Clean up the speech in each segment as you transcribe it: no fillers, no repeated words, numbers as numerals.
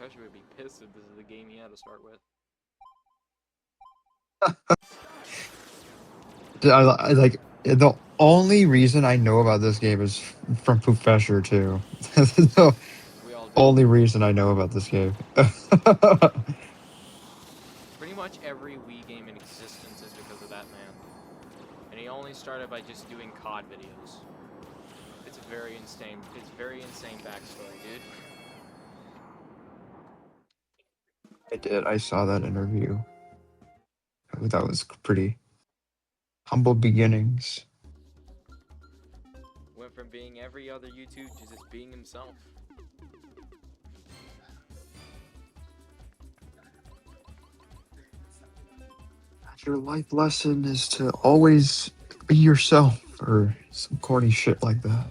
Professor would be pissed if this is the game he had to start with. Like the only reason I know about this game is from Professor too. The We all do. only reason I know about this game. Pretty much every Wii game in existence is because of that man. And he only started by just doing COD videos. It's very insane. It's very insane backstory, dude. I did. I saw that interview. That was pretty humble beginnings. Went from being every other YouTube to just being himself. Your life lesson is to always be yourself, or some corny shit like that.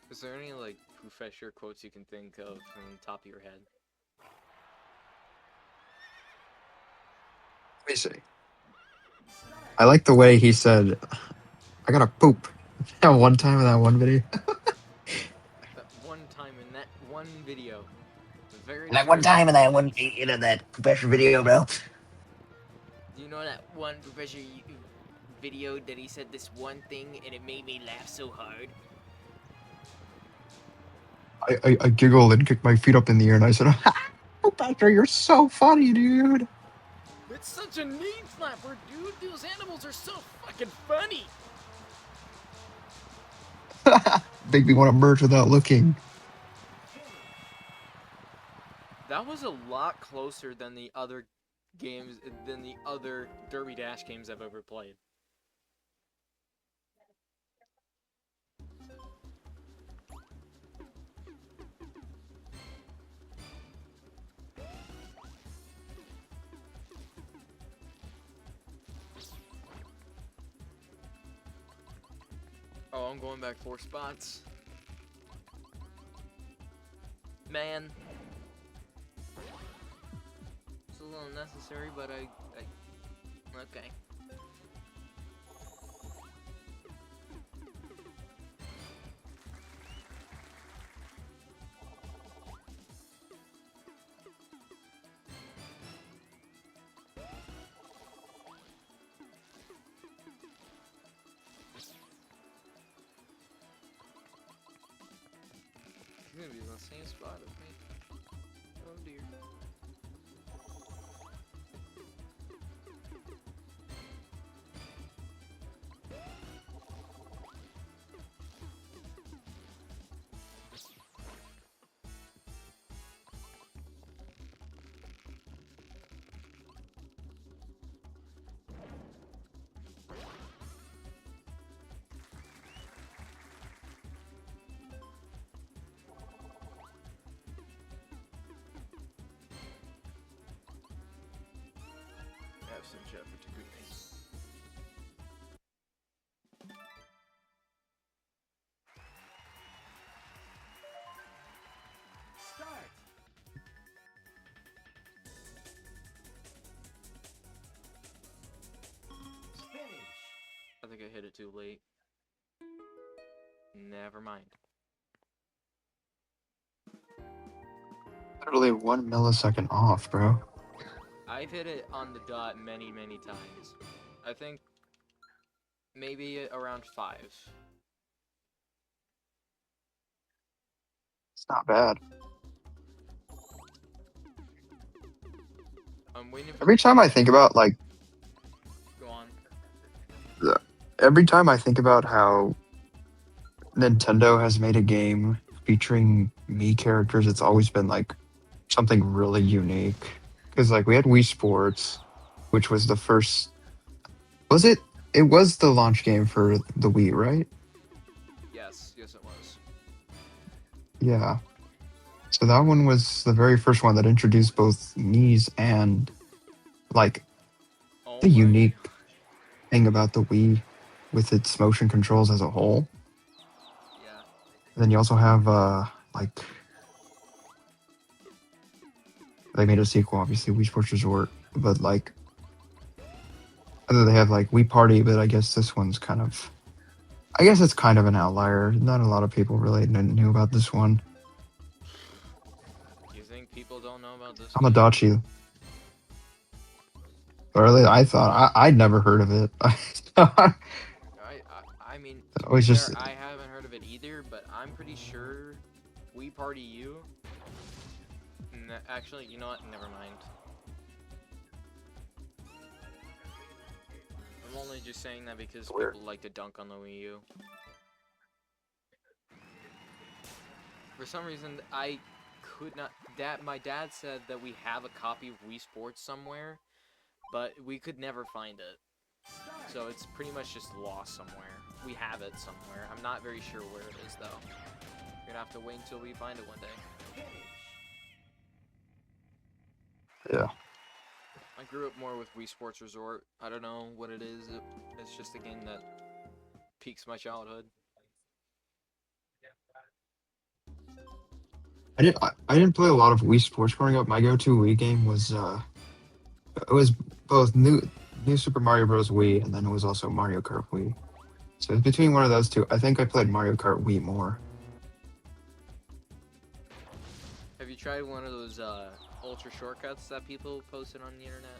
Is there any, like, Professor quotes you can think of from the top of your head? Let me see. I like the way he said, "I gotta poop." One time in that one video. That one time in that one video. Very Like one true. time in that one, that Professor video, bro. You know that one Professor video that he said this one thing and it made me laugh so hard? I giggled and kicked my feet up in the air, and I said, "Oh, Patrick, you're so funny, dude." It's such a knee slapper, dude. Those animals are so fucking funny. Make me want to merge without looking. That was a lot closer than the other games, than the other Derby Dash games I've ever played. Oh, I'm going back 4 spots. Man. It's a little unnecessary, but I okay. He's gonna be in the same spot as me. Oh dear. Have some chat for Takumi. Start. Finish. I think I hit it too late. Never mind. Literally 1 millisecond off, bro. I've hit it on the dot many, many times. I think maybe around 5. It's not bad. I'm waiting for Every time I think about, like, Go on. every time I think about how Nintendo has made a game featuring me characters, it's always been like something really unique. Because like we had Wii Sports, which was the first. Was it? It was the launch game for the Wii, right? Yes, yes it was. Yeah. So that one was the very first one that introduced both Mii's and like Oh the my. unique thing about the Wii. with its motion controls as a whole. Yeah. And then you also have like they made a sequel, obviously, Wii Sports Resort, but like other they have like Wii Party, but I guess this one's kind of I guess it's kind of an outlier. Not a lot of people really knew about this one. Do you think people don't know about this game? Tamagotchi. Or at least I thought I'd never heard of it. I mean, to It be was fair, just I haven't heard of it either, but I'm pretty sure Wii Party U. Actually, you know what? Never mind. I'm only just saying that because Weird. people like to dunk on the Wii U. For some reason, I could not. My dad said that we have a copy of Wii Sports somewhere, but we could never find it. So it's pretty much just lost somewhere. We have it somewhere. I'm not very sure where it is though. We're gonna have to wait until we find it one day. yeah. I grew up more with Wii Sports Resort. I don't know what it is. It's just a game that piques my childhood. I didn't play a lot of Wii Sports growing up. My go-to Wii game was it was both New Super Mario Bros. Wii, and then it was also Mario Kart Wii. So it's between one of those two. I think I played Mario Kart Wii more. Have you tried one of those ultra shortcuts that people posted on the internet?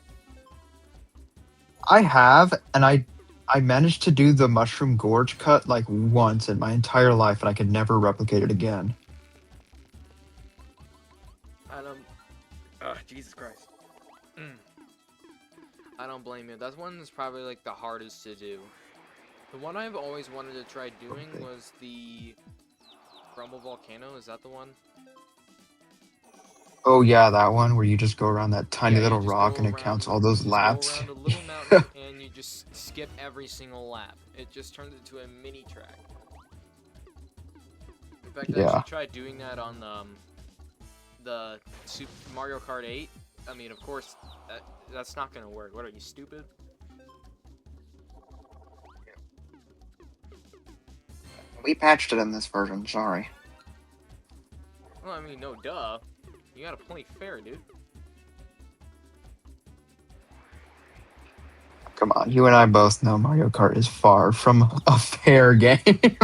I have, and I managed to do the Mushroom Gorge cut like once in my entire life, and I could never replicate it again. I don't. Jesus Christ. I don't blame you. That one is probably like the hardest to do. The one I've always wanted to try doing was the Grumble Volcano. Is that the one? Oh yeah, that one where you just go around that tiny Yeah, you little just rock go and it around. counts all those You just laps. go around a little mountain and you just skip every single lap. It just turns into a mini track. In fact, I Yeah. actually tried doing that on the Super Mario Kart 8. I mean, of course, that's not gonna work. What are you, stupid? We patched it in this version, sorry. Well, I mean, no duh. You gotta play fair, dude. Come on, you and I both know Mario Kart is far from a fair game.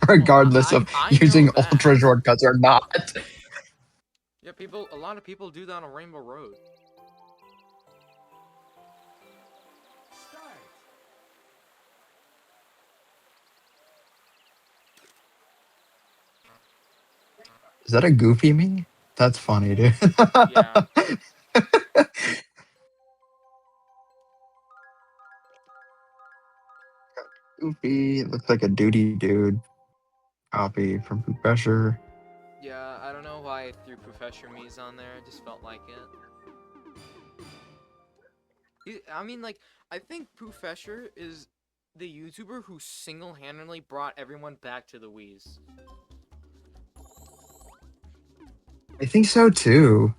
Regardless of I using know that. ultra shortcuts or not. Yeah, a lot of people do that on Rainbow Road. Start. Is that a goofy me? That's funny, dude. Yeah. Goofy looks like a duty dude. Copy from Professor. Yeah, I don't know why I threw Professor Me's on there. I just felt like it. I mean, like, I think Professor is the YouTuber who single-handedly brought everyone back to the Wii's. I think so too.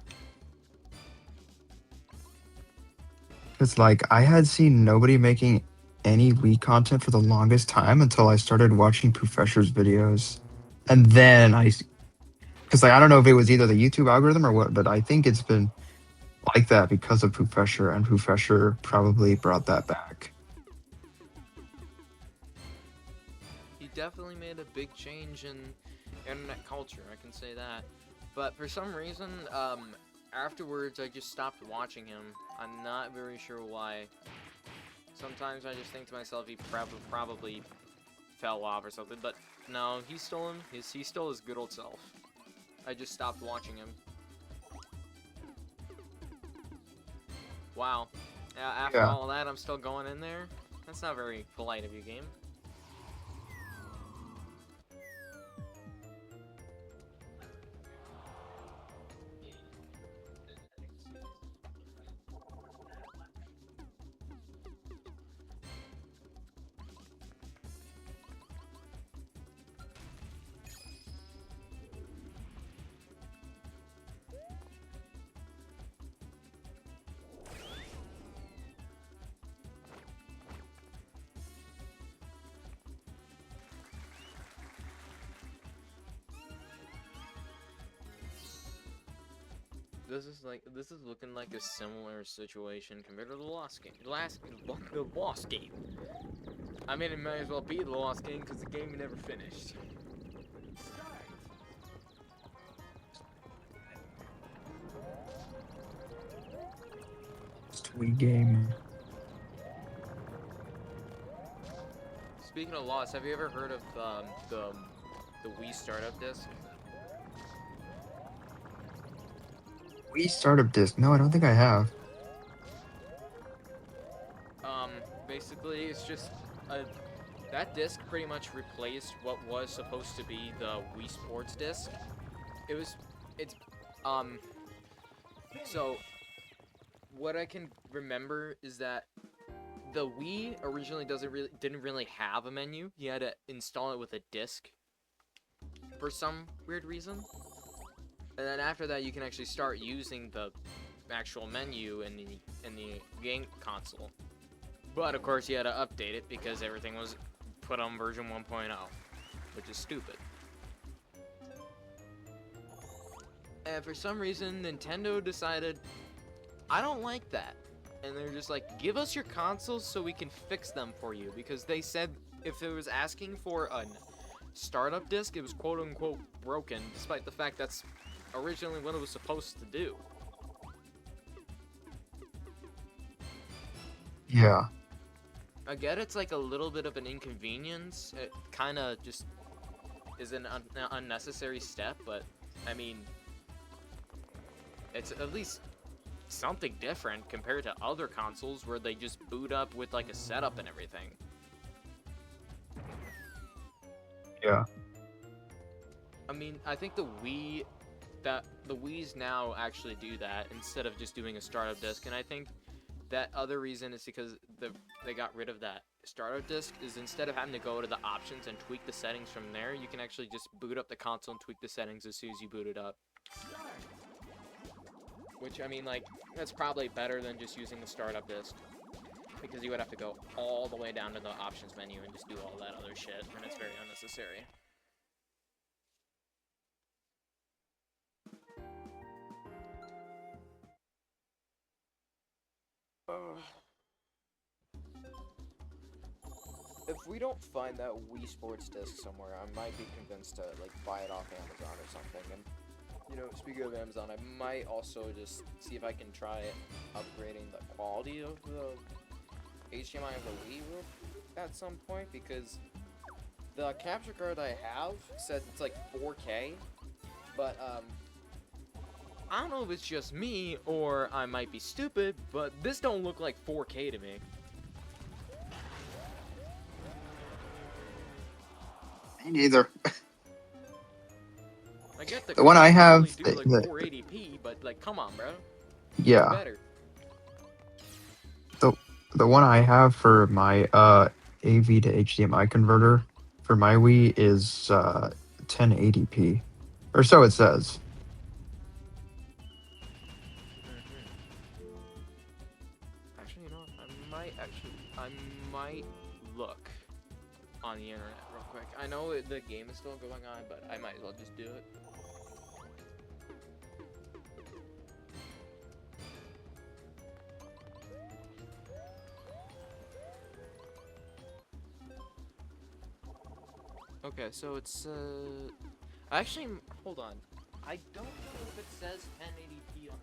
It's like I had seen nobody making any Wii content for the longest time until I started watching Professor's videos. And then because like, I don't know if it was either the YouTube algorithm or what, but I think it's been like that because of Professor, and Professor probably brought that back. He definitely made a big change in internet culture, I can say that. But for some reason, afterwards I just stopped watching him. I'm not very sure why. Sometimes I just think to myself he probably fell off or something, but no, he's still his good old self. I just stopped watching him. Wow. After Yeah. all that, I'm still going in there? That's not very polite of you, game. this is looking like a similar situation compared to the Lost game. The Lost game. I mean, it might as well be the Lost game because the game never finished. Sweet game. Speaking of Lost, have you ever heard of the Wii startup disc? Wii startup disc. No, I don't think I have. Basically, it's just that disc pretty much replaced what was supposed to be the Wii Sports disc. So what I can remember is that the Wii originally didn't really have a menu. You had to install it with a disc for some weird reason. And then after that, you can actually start using the actual menu in the game console. But of course, you had to update it because everything was put on version 1.0, which is stupid. And for some reason, Nintendo decided, I don't like that. And they're just like, give us your consoles so we can fix them for you. Because they said if it was asking for a startup disc, it was quote-unquote broken, despite the fact that's originally what it was supposed to do. Yeah. I get it's like a little bit of an inconvenience. It kind of just is an unnecessary step, but I mean, it's at least something different compared to other consoles where they just boot up with like a setup and everything. Yeah. I mean, I think the Wii's now actually do that instead of just doing a startup disc, and I think that other reason is because they got rid of that startup disc, is instead of having to go to the options and tweak the settings from there, you can actually just boot up the console and tweak the settings as soon as you boot it up. Which, I mean, like, that's probably better than just using the startup disc, because you would have to go all the way down to the options menu and just do all that other shit, and it's very unnecessary. If we don't find that Wii Sports disc somewhere, I might be convinced to like buy it off Amazon or something. And you know, speaking of Amazon, I might also just see if I can try upgrading the quality of the HDMI of the Wii at some point, because the capture card I have says it's like 4K, but I don't know if it's just me or I might be stupid, but this don't look like 4K to me. Me neither. I get The one I have, do like 480p, but like, come on, bro. yeah. Better. The one I have for my AV to HDMI converter for my Wii is 1080p, or so it says. Actually, you know what? I might look on the internet real quick. I know the game is still going on, but I might as well just do it. Okay, so it's actually, hold on. I don't know if it says 1080p on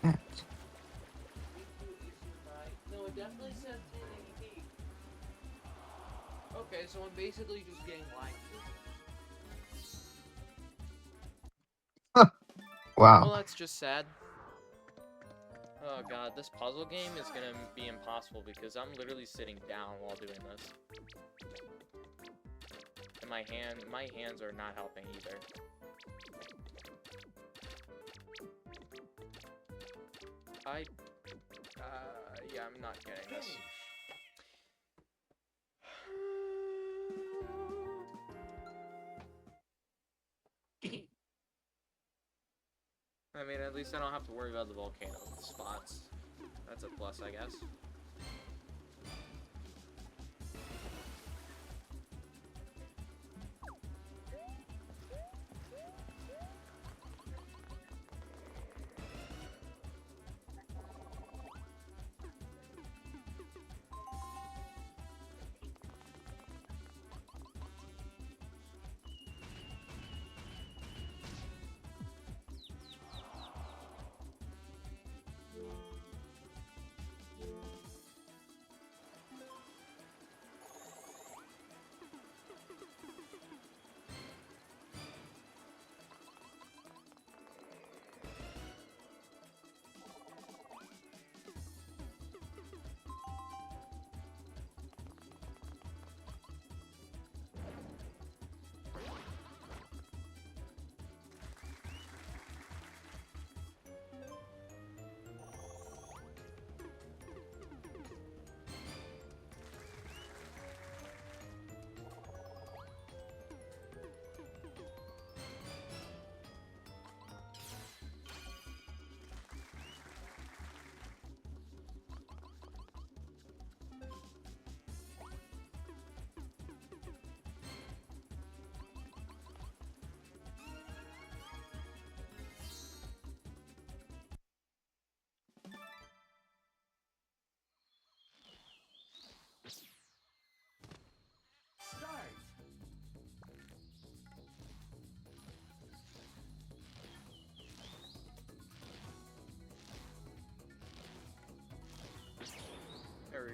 mine. No, it definitely says 1080p. Okay, so I'm basically just getting lied to. Wow. Well, that's just sad. Oh god, this puzzle game is gonna be impossible because I'm literally sitting down while doing this. And my hands are not helping either. Yeah, I'm not getting this. I mean, at least I don't have to worry about the volcano spots. That's a plus, I guess.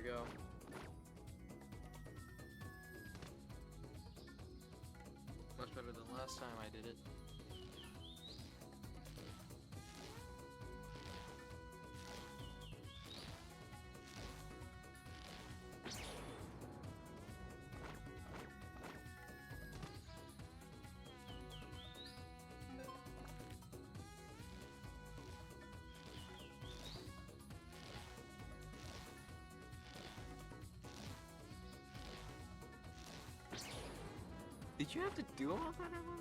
we go. Much better than last time I did it. Did you have to do all that, Emma?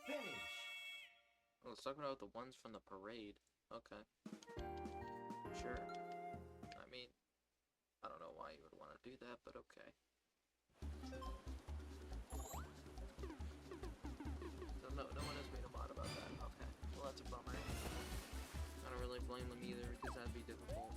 Finish. Oh, let's talk about the ones from the parade. Okay. Sure. I mean, I don't know why you would want to do that, but okay. So no one has made a mod about that. Okay. Well, that's a bummer. I don't really blame them either, because that'd be difficult.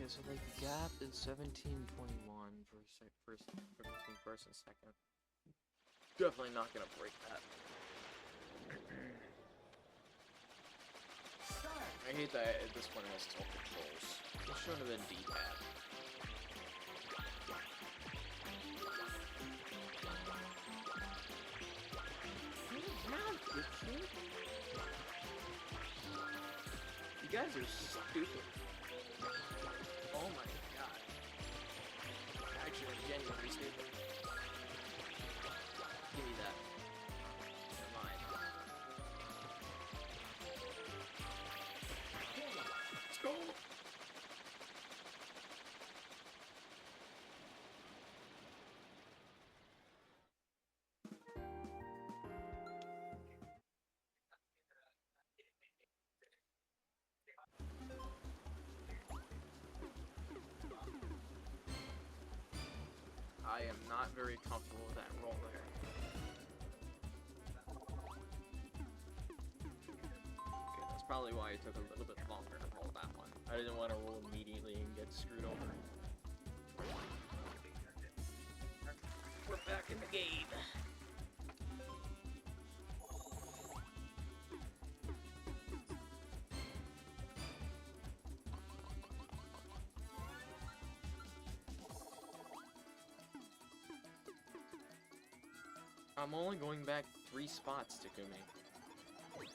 Yeah, so like the gap is 17:21 between first and second. Definitely not gonna break that. I hate that at this point it has tilt controls. It shouldn't have been D-pad. You guys are stupid. Oh my god. Actually, genuinely stupid. Give me that. Never mind. Let's go! I am not very comfortable with that roll there. Okay, that's probably why it took a little bit longer to roll that one. I didn't want to roll immediately and get screwed over. We're back in the game. I'm only going back 3 spots, Takumi.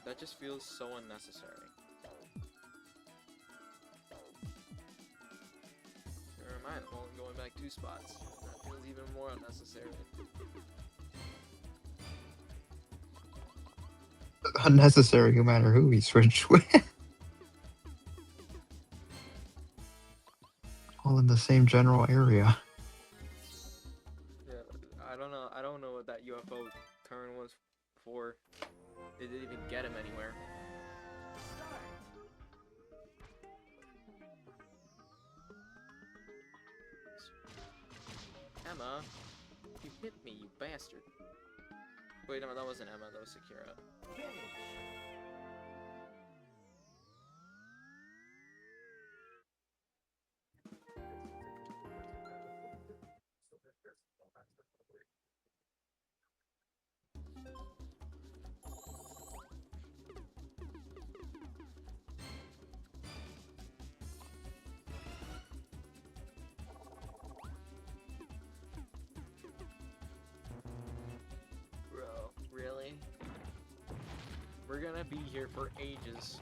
That just feels so unnecessary. Never mind, I'm only going back 2 spots. That feels even more unnecessary. Unnecessary no matter who we switch with. All in the same general area. Yeah, I don't know what that UFO turn was for. It didn't even get him anywhere. Emma, you hit me, you bastard. Wait, no, that wasn't Emma, that was Sakura. Finish. We're gonna be here for ages.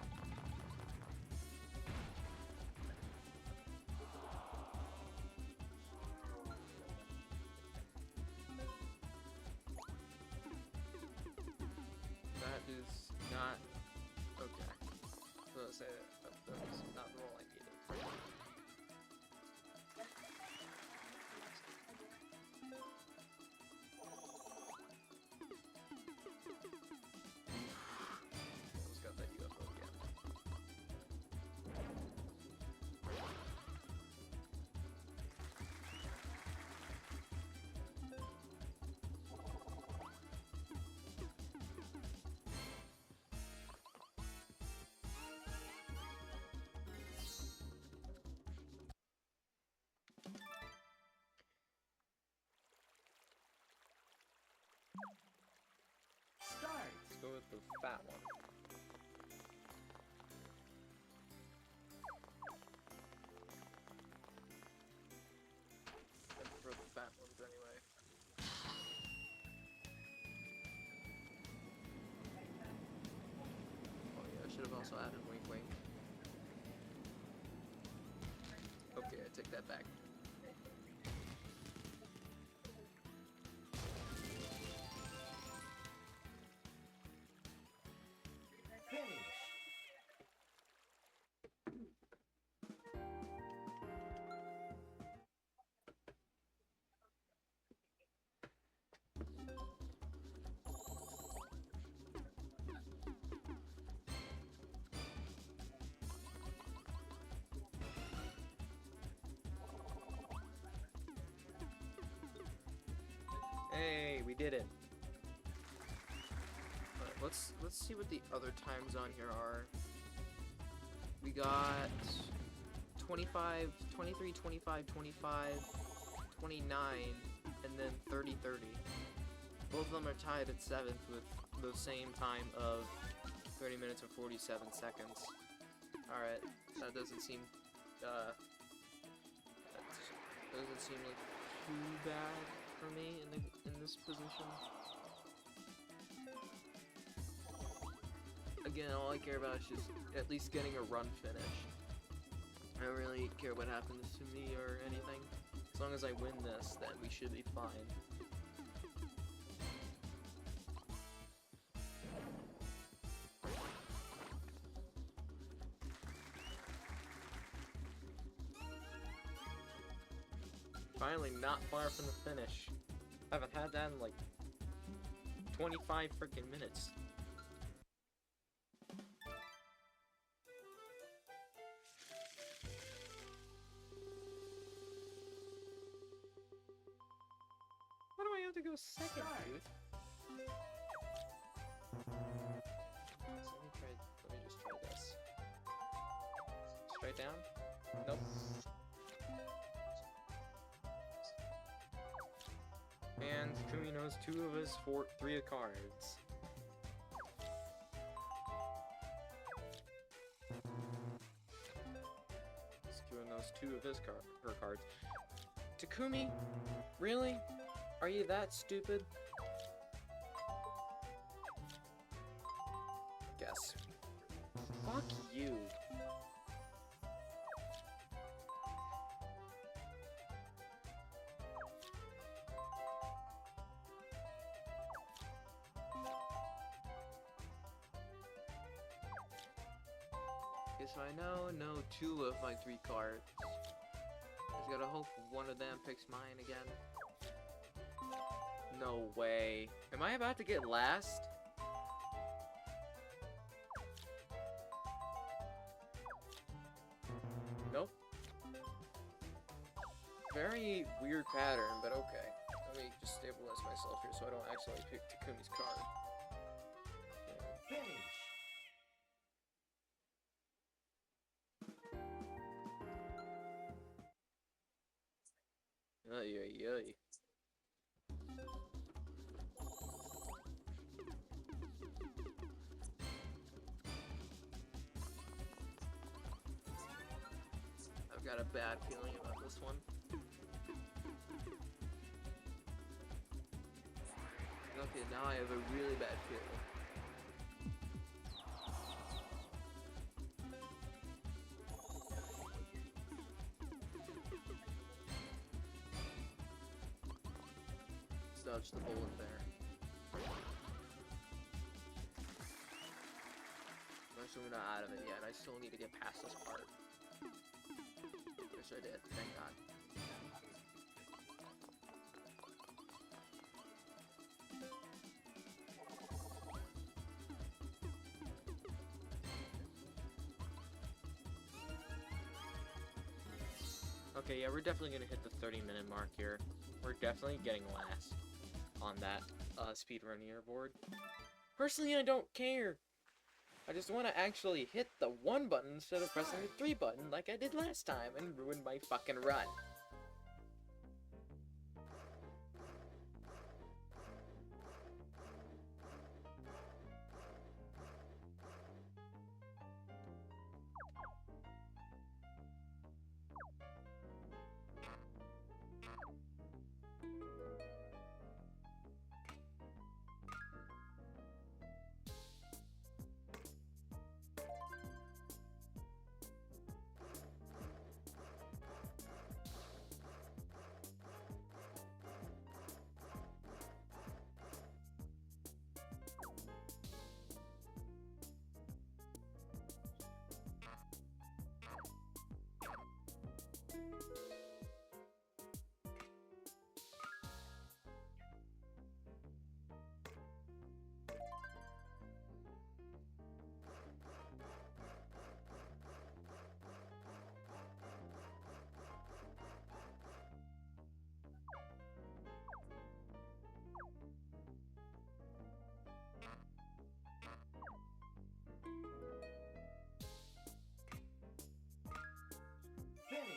That is not okay. I was gonna say that was not the roll I needed. Almost got that UFO again. Start. Let's go with the fat one. I prefer the fat ones anyway. Oh yeah, I should have also added wink wink. Okay, I take that back. Finish. Hey, we did it. Alright, let's see what the other times on here are. We got 25, 23, 25, 25, 29, and then 30, 30. Both of them are tied at 7th with the same time of 30 minutes and 47 seconds. Alright, that doesn't seem, that doesn't seem like too bad for me in this position. Again, all I care about is just at least getting a run finish. I don't really care what happens to me or anything. As long as I win this, then we should be fine. Finally, not far from the finish. I haven't had that in like 25 freaking minutes. Why do I have to go second, dude? So let me just try this. Straight down? Nope. And Kumi knows 2 of his 3 cards. Kumi knows 2 of her cards. Takumi? Really? Are you that stupid? Guess. Fuck you. Guess I know 2 of my 3 cards. Just gotta hope one of them picks mine again. No way. Am I about to get last? Nope. Very weird pattern, but okay. Let me just stabilize myself here so I don't accidentally pick Takumi's card. Finish. Ay, ay, ay. I've got a bad feeling about this one. Okay, now I have a really bad feeling. dodge the bullet there. I'm actually not out of it yet. I still need to get past this part. Which I did, thank God. Okay, yeah, we're definitely gonna hit the 30-minute mark here. We're definitely getting last on that speedrun leaderboard. Personally, I don't care. I just want to actually hit the 1 button instead of pressing the 3 button like I did last time and ruin my fucking run. Finish.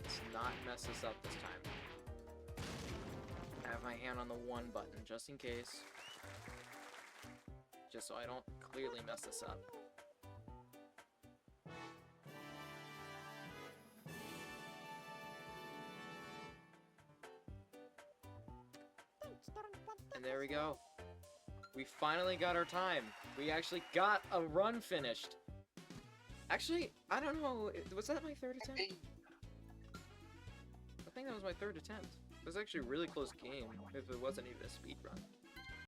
Let's not mess this up this time. I have my hand on the 1 button, just in case. Just so I don't clearly mess this up. And there we go. We finally got our time. We actually got a run finished. Actually, I don't know. Was that my 3rd attempt? I think that was my 3rd attempt. It was actually a really close game, if it wasn't even a speed run.